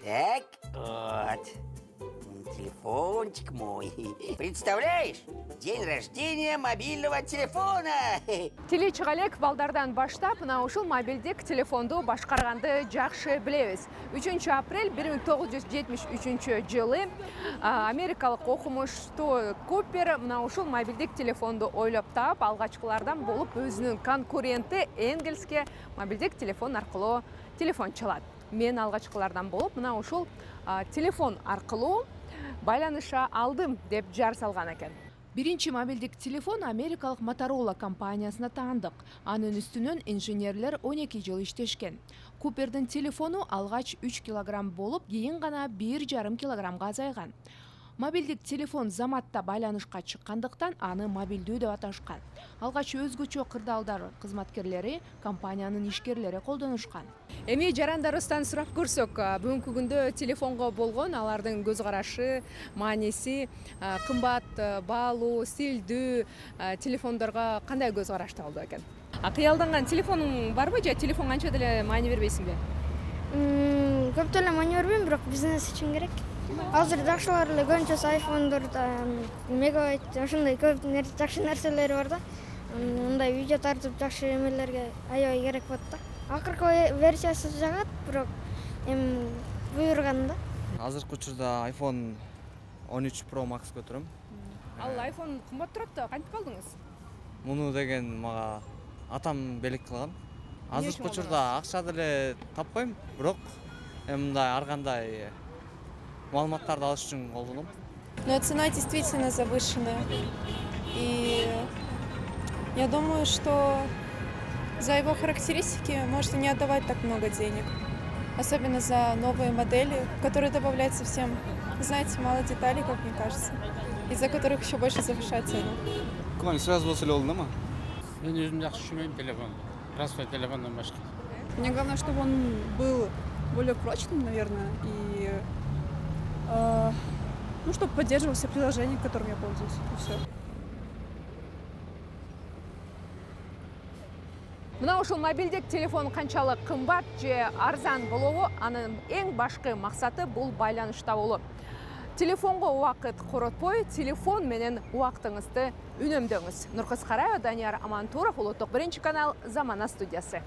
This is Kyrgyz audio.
Так, вот. Телефончик мой. Представляешь? День рождения мобильного телефона. Телечигалек балдардан баштап, мына ушул мобилдик телефонду башкарганды жакшы билебиз. 3 апрель 1973 жылы америкалык окумуштуу Купер мына ушул мобилдик телефонду ойлоп таап, алгачкылардан болуп өзүнүн конкуренти Энгельске мобилдик телефон аркылуу телефон чалат. Мен алгачкылардан болуп мына ушул телефон аркылуу байланыша алдым деп жар салган экен. Биринчи мобилдик телефон америкалык Motorola компаниясына таандык. Анын үстүнөн инженерлер 12 жыл иштешкен. Купердин телефону алгач 3 килограмм болуп, кийин гана 1,5 килограммга азайган. Мобилдик телефон заматта байланышка чыккандыктан аны мобилдүү деп аташкан. Алгач өзгөчө кырдаалдар кызматкерлери компаниянын ишкерлери колдонушкан. Эми жарандарыбыздан сурап көрсөк, бүгүнкү күндө телефонго болгон алардын көз карашы, мааниси, кымбат, баалуу, стилдүү телефондорго кандай көз карашта болду экен? Кыялданган телефонуң барбы же телефон канча деле маани бербейсиңби? Көп деле маани бербейм, бирок бизнес үчүн керек. Азыр жакшылар эле көбүнчөсү айфондордо мегабайт ошондой көп жакшы нерселери бар да. Мындай видео тартып жакшы эмелерге аябай керек болот да. Акыркы версиясы жагат, бирок эми буйруган да. Азыркы учурда iPhone 13 Pro Max көтөрөм. Ал iPhone кымбат турат да, кантип алдыңыз? Муну деген мага атам белек кылган. Азыркы учурда акча деле таппайм, бирок мындай ар кандай маалыматтарды алыш үчүн колдоном. Но цена действительно завышенная. И я думаю, что за его характеристики можно не отдавать так много денег. Особенно за новые модели, в которые добавляют совсем, знаете, мало деталей, как мне кажется, из-за которых еще больше завышают цену. Куман, сразу болса эле болду да? Мен өзім жақсы жүрмеймін телефонды. Простой телефондан башка. Мне главное, чтобы он был более прочным, наверное, и чтобы поддерживал все приложения, которыми я пользуюсь, и все. Мына ушул мобилдик телефон канчалык кымбат же арзан болобу, анын эң башкы максаты бул байланышта болуу. Телефонго убакыт коротпой, телефон менен убактыңызды үнөмдөңүз. Нуркыз Караева, Данияр Амантуров, Улуттук биринчи канал, Замана студиясы.